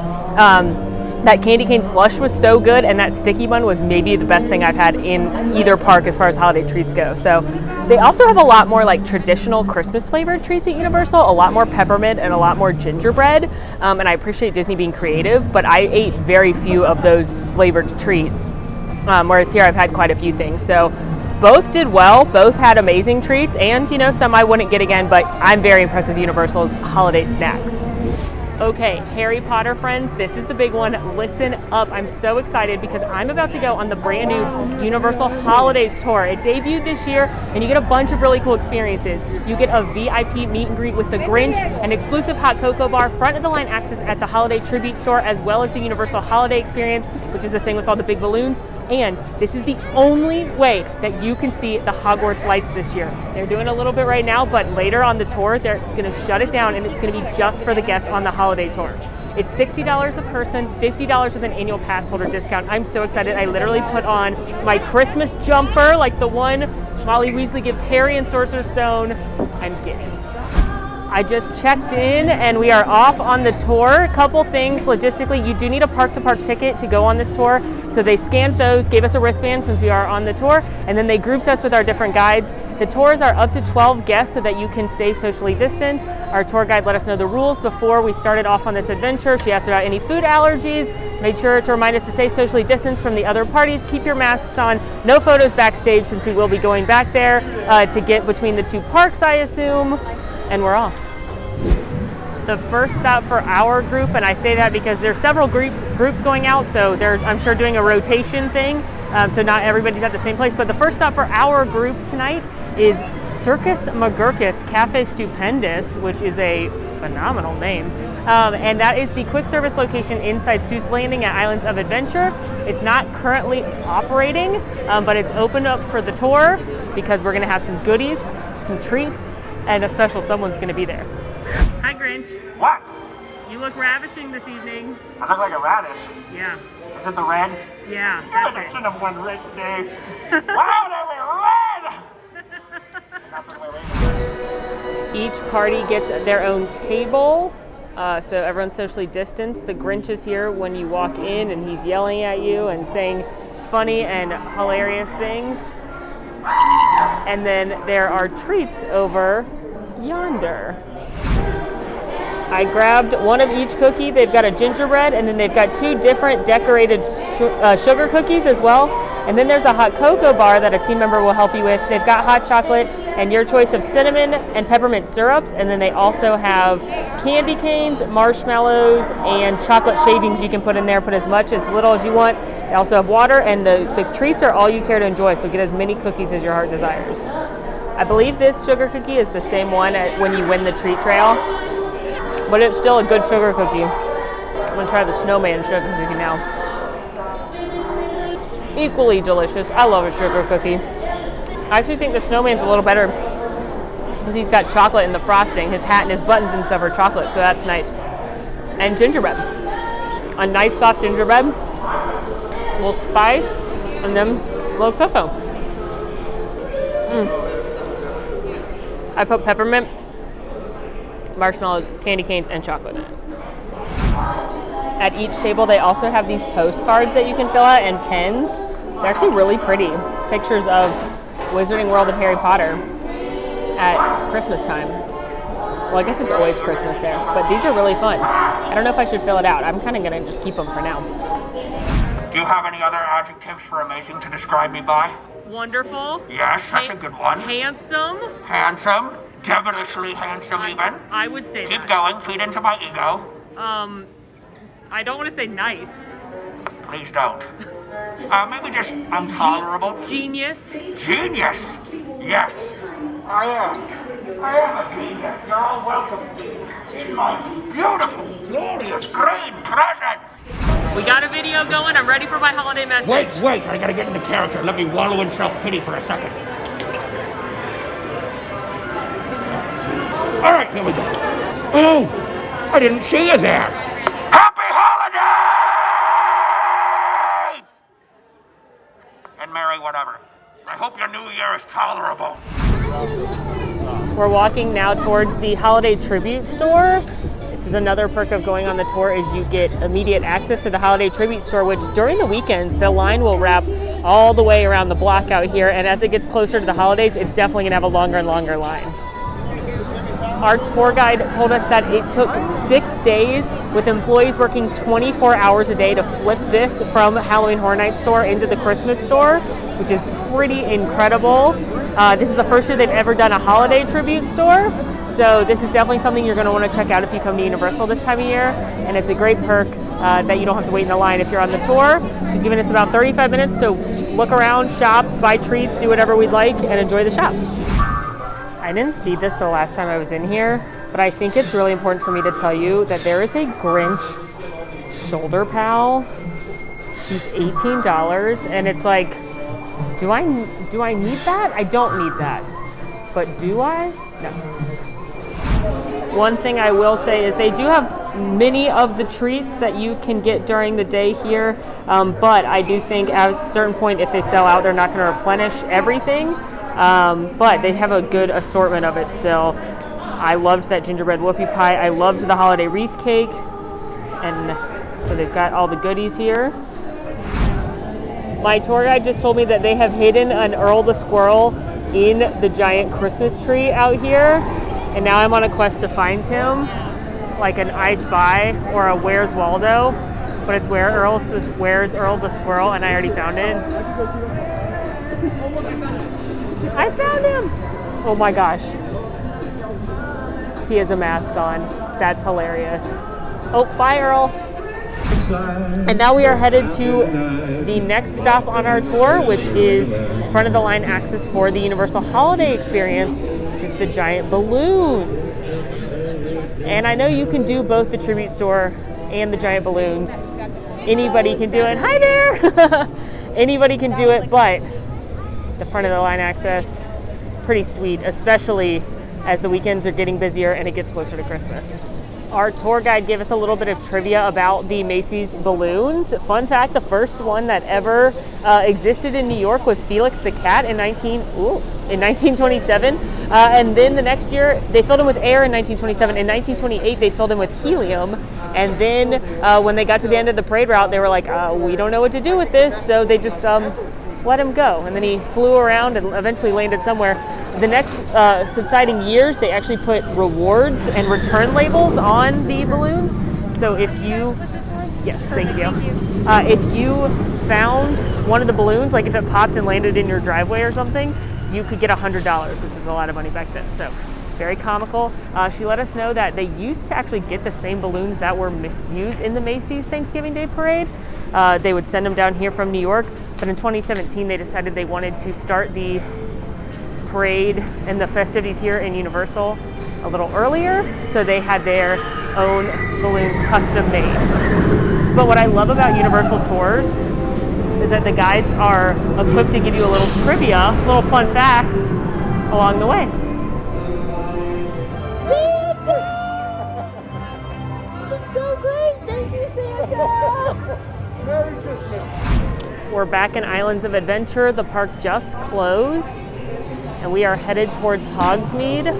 A: That candy cane slush was so good, and that sticky bun was maybe the best thing I've had in either park as far as holiday treats go. So they also have a lot more like traditional Christmas flavored treats at Universal, a lot more peppermint and a lot more gingerbread. And I appreciate Disney being creative, but I ate very few of those flavored treats. Whereas here I've had quite a few things. So both did well, both had amazing treats, and you know, some I wouldn't get again, but I'm very impressed with Universal's holiday snacks. Okay, Harry Potter friends, this is the big one. Listen up. I'm so excited because I'm about to go on the brand new Universal Holidays Tour. It debuted this year, and you get a bunch of really cool experiences. You get a VIP meet and greet with the Grinch, an exclusive hot cocoa bar, front of the line access at the Holiday Tribute Store, as well as the Universal Holiday Experience, which is the thing with all the big balloons. And this is the only way that you can see the Hogwarts lights this year. They're doing a little bit right now, but later on the tour, they're going to shut it down, and it's going to be just for the guests on the holiday tour. It's $60 a person, $50 with an annual pass holder discount. I'm so excited. I literally put on my Christmas jumper, like the one Molly Weasley gives Harry in Sorcerer's Stone. I'm kidding. I just checked in and we are off on the tour. A couple things logistically, you do need a park-to-park ticket to go on this tour. So they scanned those, gave us a wristband since we are on the tour, and then they grouped us with our different guides. The tours are up to 12 guests so that you can stay socially distant. Our tour guide let us know the rules before we started off on this adventure. She asked about any food allergies, made sure to remind us to stay socially distanced from the other parties, keep your masks on, no photos backstage since we will be going back there to get between the two parks, I assume. And we're off. The first stop for our group, and I say that because there's several groups going out, so they're, I'm sure, doing a rotation thing, so not everybody's at the same place, but the first stop for our group tonight is Circus McGurkus Cafe Stupendous, which is a phenomenal name, and that is the quick service location inside Seuss Landing at Islands of Adventure. It's not currently operating, but it's opened up for the tour because we're going to have some goodies, some treats, and a special someone's going to be there. Hi, Grinch.
I: What?
A: You look ravishing this evening.
I: I look like a radish.
A: Yeah.
I: Is it the red?
A: Yeah,
I: I
A: that's
I: should have won red today. Wow, they were red! That's what we're waiting.
A: Each party gets their own table, so everyone's socially distanced. The Grinch is here when you walk in, and he's yelling at you and saying funny and hilarious things. And then there are treats over yonder. I grabbed one of each cookie. They've got a gingerbread, and then they've got two different decorated sugar cookies as well. And then there's a hot cocoa bar that a team member will help you with. They've got hot chocolate and your choice of cinnamon and peppermint syrups. And then they also have candy canes, marshmallows, and chocolate shavings you can put in there. Put as much, as little as you want. They also have water, and the treats are all you care to enjoy. So get as many cookies as your heart desires. I believe this sugar cookie is the same one when you win the treat trail, but it's still a good sugar cookie. I'm gonna try the snowman sugar cookie now. Equally delicious. I love a sugar cookie. I actually think the snowman's a little better because he's got chocolate in the frosting. His hat and his buttons and stuff are chocolate, so that's nice. And gingerbread. A nice soft gingerbread, a little spice, and then a little cocoa. I put peppermint, marshmallows, candy canes, and chocolate in it. At each table, they also have these postcards that you can fill out and pens. They're actually really pretty. Pictures of Wizarding World of Harry Potter at Christmas time. Well, I guess it's always Christmas there, but these are really fun. I don't know if I should fill it out. I'm kind of going to just keep them for now.
I: Do you have any other adjectives for amazing to describe me by?
A: Wonderful.
I: Yes, that's a good one.
A: Handsome.
I: Handsome. Devilishly handsome even.
A: I would say
I: Keep
A: that.
I: going, feed into my ego.
A: I don't want to say nice.
I: Please don't. Maybe just intolerable.
A: Genius.
I: Genius! Yes, I am. I am a genius. You're all welcome in my beautiful, glorious green presents.
A: We got a video going. I'm ready for my holiday message.
I: Wait, I gotta get into character. Let me wallow in self-pity for a second. All right, here we go. Oh, I didn't see you there. Happy holidays! And Merry whatever. I hope your new year is tolerable.
A: We're walking now towards the holiday tribute store. This is another perk of going on the tour is you get immediate access to the holiday tribute store, which during the weekends, the line will wrap all the way around the block out here. And as it gets closer to the holidays, it's definitely gonna have a longer and longer line. Our tour guide told us that it took 6 days with employees working 24 hours a day to flip this from Halloween Horror Nights store into the Christmas store, which is pretty incredible. This is the first year they've ever done a holiday tribute store. So this is definitely something you're going to want to check out if you come to Universal this time of year. And it's a great perk that you don't have to wait in the line if you're on the tour. She's giving us about 35 minutes to look around, shop, buy treats, do whatever we'd like, and enjoy the shop. I didn't see this the last time I was in here, but I think it's really important for me to tell you that there is a Grinch shoulder pal. He's $18, and it's like, do I need that? I don't need that, but do I? No. One thing I will say is they do have many of the treats that you can get during the day here, but I do think at a certain point, if they sell out, they're not going to replenish everything. But they have a good assortment of it still. I loved that gingerbread whoopie pie. I loved the holiday wreath cake. And so they've got all the goodies here. My tour guide just told me that they have hidden an Earl the Squirrel in the giant Christmas tree out here. And now I'm on a quest to find him, like an I Spy or a Where's Waldo. But it's Where's Earl the Squirrel, and I already found it. I found him! Oh my gosh. He has a mask on. That's hilarious. Oh, bye, Earl. And now we are headed to the next stop on our tour, which is front of the line access for the Universal Holiday Experience, which is the giant balloons. And I know you can do both the tribute store and the giant balloons. Anybody can do it. Hi there! Anybody can do it, but the front of the line access, pretty sweet, especially as the weekends are getting busier and it gets closer to Christmas. Our tour guide gave us a little bit of trivia about the Macy's balloons. Fun fact, the first one that ever existed in New York was Felix the Cat in 1927. And then the next year, they filled him with air in 1927. In 1928, they filled him with helium. And then when they got to the end of the parade route, they were like, we don't know what to do with this. So they just let him go. And then he flew around and eventually landed somewhere. The next subsiding years, they actually put rewards and return labels on the balloons. So if you, yes, thank you. If you found one of the balloons, like if it popped and landed in your driveway or something, you could get $100, which is a lot of money back then. So very comical. She let us know that they used to actually get the same balloons that were used in the Macy's Thanksgiving Day Parade. They would send them down here from New York, but in 2017 they decided they wanted to start the parade and the festivities here in Universal a little earlier, so they had their own balloons custom made. But what I love about Universal tours is that the guides are equipped to give you a little trivia, little fun facts along the way. Santa! It's so great! Thank you, Santa!
D: Merry Christmas.
A: We're back in Islands of Adventure. The park just closed, and we are headed towards Hogsmeade.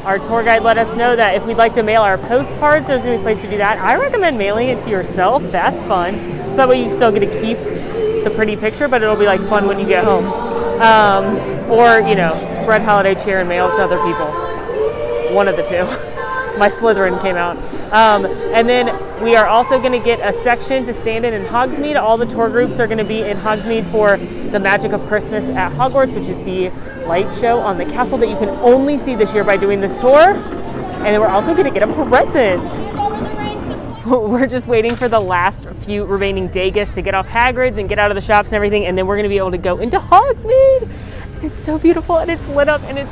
A: Our tour guide let us know that if we'd like to mail our postcards, there's going to be a place to do that. I recommend mailing it to yourself. That's fun. So that way you still get to keep the pretty picture, but it'll be like fun when you get home. Or, you know, spread holiday cheer and mail it to other people. One of the two. My Slytherin came out. And then we are also going to get a section to stand in Hogsmeade. All the tour groups are going to be in Hogsmeade for the Magic of Christmas at Hogwarts, which is the light show on the castle that you can only see this year by doing this tour. And then we're also going to get a present. We're just waiting for the last few remaining day guests to get off Hagrid's and get out of the shops and everything, and then we're going to be able to go into Hogsmeade. It's so beautiful, and it's lit up, and it's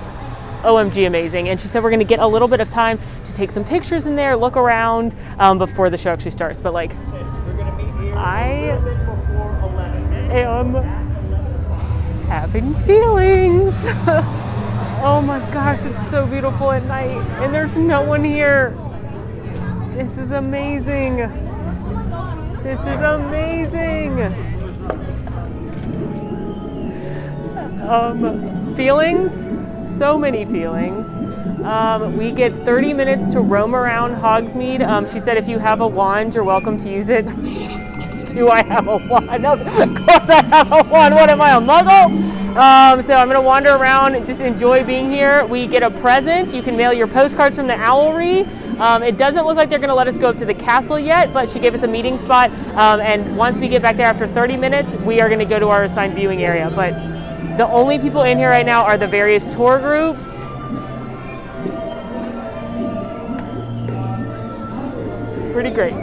A: OMG amazing. And she said we're going to get a little bit of time to take some pictures in there, look around before the show actually starts. But like, I am having feelings. Oh my gosh, it's so beautiful at night, and there's no one here. This is amazing. This is amazing. Feelings? So many feelings. We get 30 minutes to roam around Hogsmeade. She said if you have a wand, you're welcome to use it. Do I have a wand? No, of course I have a wand. What am I, a muggle? So I'm gonna wander around and just enjoy being here. We get a present. You can mail your postcards from the Owlery. It doesn't look like they're gonna let us go up to the castle yet, but she gave us a meeting spot. And once we get back there after 30 minutes, we are gonna go to our assigned viewing area. But the only people in here right now are the various tour groups. Pretty great.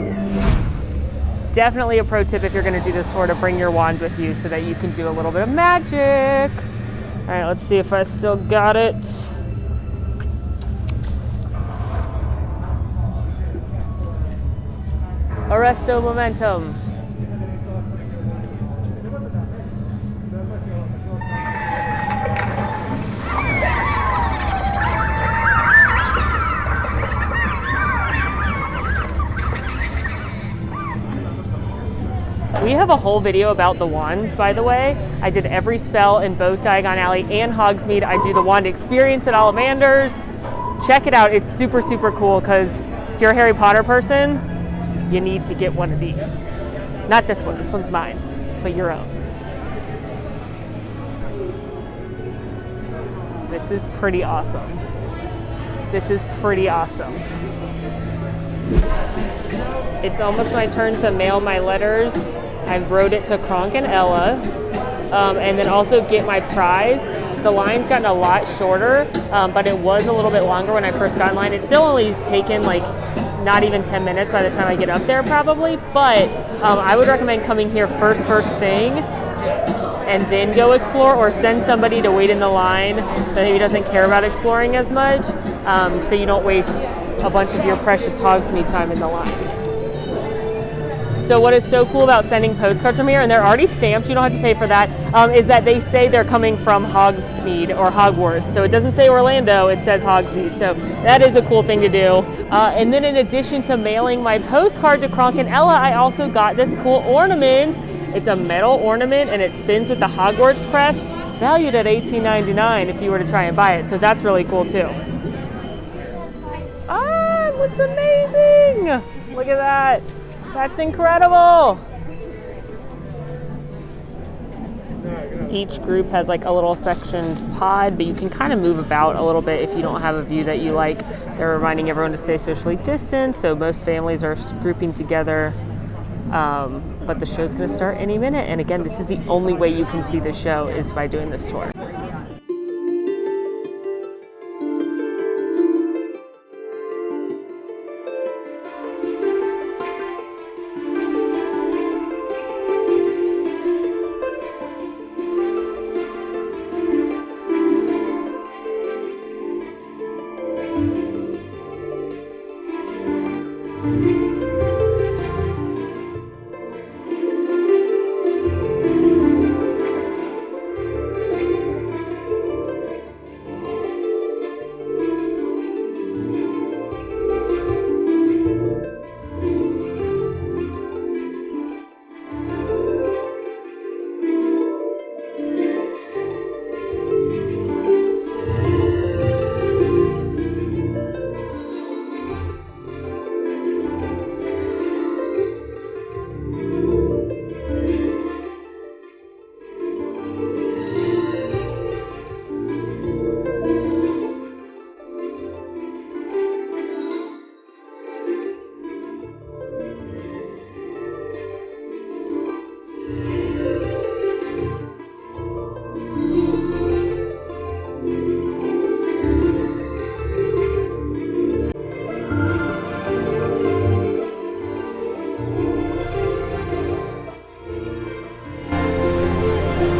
A: Definitely a pro tip if you're going to do this tour to bring your wand with you so that you can do a little bit of magic. All right, let's see if I still got it. Arresto momentum. We have a whole video about the wands, by the way. I did every spell in both Diagon Alley and Hogsmeade. I do the wand experience at Ollivander's. Check it out. It's super, super cool because if you're a Harry Potter person, you need to get one of these. Not this one. This one's mine, but your own. This is pretty awesome. This is pretty awesome. It's almost my turn to mail my letters. I wrote it to Kronk and Ella, and then also get my prize. The line's gotten a lot shorter, but it was a little bit longer when I first got in line. It still only has taken like not even 10 minutes by the time I get up there probably, but I would recommend coming here first thing and then go explore, or send somebody to wait in the line that maybe doesn't care about exploring as much, so you don't waste a bunch of your precious Hogsmeade time in the line. So what is so cool about sending postcards from here, and they're already stamped, you don't have to pay for that, is that they say they're coming from Hogsmeade or Hogwarts. So it doesn't say Orlando, it says Hogsmeade. So that is a cool thing to do. And then in addition to mailing my postcard to Kronk and Ella, I also got this cool ornament. It's a metal ornament and it spins with the Hogwarts crest, valued at $18.99 if you were to try and buy it. So that's really cool too. Ah, it looks amazing. Look at that. That's incredible. Each group has like a little sectioned pod, but you can kind of move about a little bit if you don't have a view that you like. They're reminding everyone to stay socially distant, so most families are grouping together. But the show's gonna start any minute, and again, this is the only way you can see the show is by doing this tour.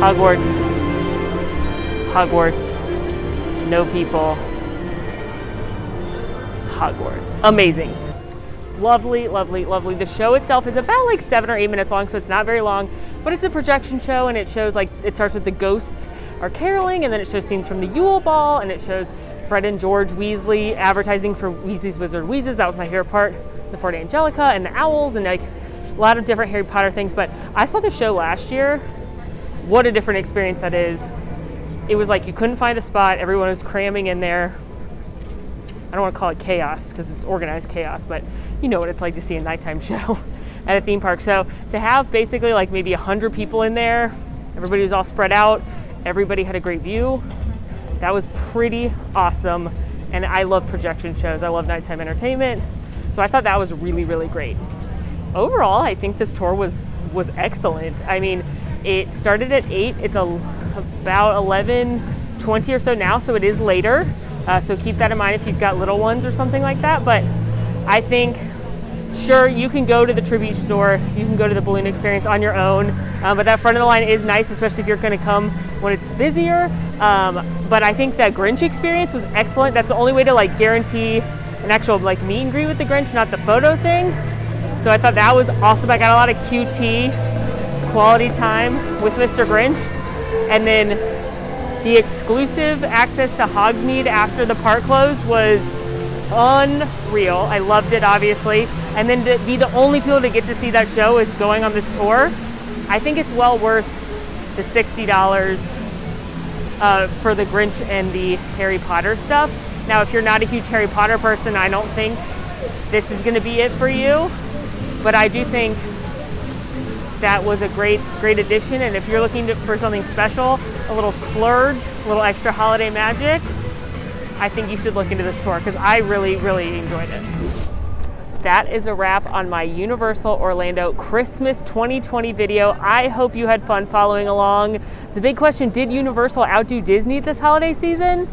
A: Hogwarts. Hogwarts. No people. Hogwarts. Amazing. Lovely, lovely, lovely. The show itself is about like 7 or 8 minutes long, so it's not very long, but it's a projection show, and it shows like, it starts with the ghosts are caroling, and then it shows scenes from the Yule Ball, and it shows Fred and George Weasley advertising for Weasley's Wizard Wheezes. That was my favorite part. The Ford Angelica and the owls, and like a lot of different Harry Potter things. But I saw the show last year. What a different experience that is it was like you couldn't find a spot. Everyone was cramming in there. I don't want to call it chaos because it's organized chaos, but you know what it's like to see a nighttime show at a theme park. So to have basically like maybe 100 people in there, everybody was all spread out, everybody had a great view. That was pretty awesome. And I love projection shows. I love nighttime entertainment. So I thought that was really, really great. Overall, I think this tour was excellent. I mean, it started at 8. It's about 11:20 or so now, so it is later. So keep that in mind if you've got little ones or something like that. But I think, sure, you can go to the tribute store, you can go to the balloon experience on your own, but that front of the line is nice, especially if you're going to come when it's busier. But I think that Grinch experience was excellent. That's the only way to like guarantee an actual like meet and greet with the Grinch, not the photo thing. So I thought that was awesome. I got a lot of QT quality time with Mr. Grinch. And then the exclusive access to Hogsmeade after the park closed was unreal. I loved it, obviously. And then to be the only people to get to see that show is going on this tour. I think it's well worth the $60 for the Grinch and the Harry Potter stuff. Now, if you're not a huge Harry Potter person, I don't think this is going to be it for you. But I do think that was a great addition. And if you're looking for something special, a little splurge, a little extra holiday magic, I think you should look into this tour because I really, really enjoyed it. That is a wrap on my Universal Orlando Christmas 2020 video. I hope you had fun following along. The big question, did Universal outdo Disney this holiday season?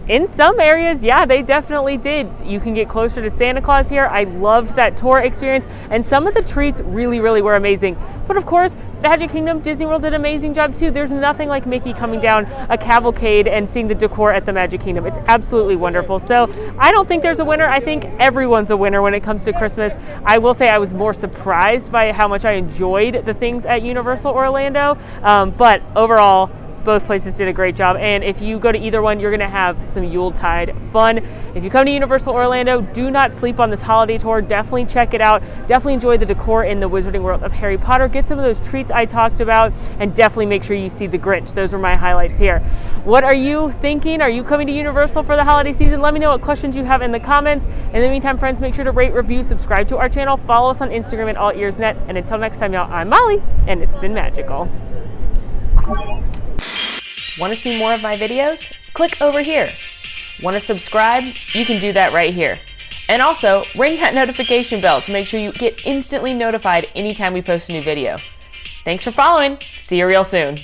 A: In some areas, yeah, they definitely did. You can get closer to Santa Claus here. I loved that tour experience, and some of the treats really, really were amazing. But of course, Magic Kingdom, Disney World did an amazing job too. There's nothing like Mickey coming down a cavalcade and seeing the decor at the Magic Kingdom. It's absolutely wonderful. So I don't think there's a winner. I think everyone's a winner when it comes to Christmas. I will say I was more surprised by how much I enjoyed the things at Universal Orlando. But overall, both places did a great job, and if you go to either one, you're gonna have some Yuletide fun. If you come to Universal Orlando, do not sleep on this holiday tour. Definitely check it out. Definitely enjoy the decor in the Wizarding World of Harry Potter. Get some of those treats I talked about, and definitely make sure you see the Grinch. Those were my highlights here. What are you thinking? Are you coming to Universal for the holiday season? Let me know what questions you have in the comments. In the meantime, friends, make sure to rate, review, subscribe to our channel, follow us on Instagram at AllEars.net, and until next time, y'all, I'm Molly, and it's been magical. Want to see more of my videos? Click over here. Want to subscribe? You can do that right here. And also, ring that notification bell to make sure you get instantly notified anytime we post a new video. Thanks for following. See you real soon.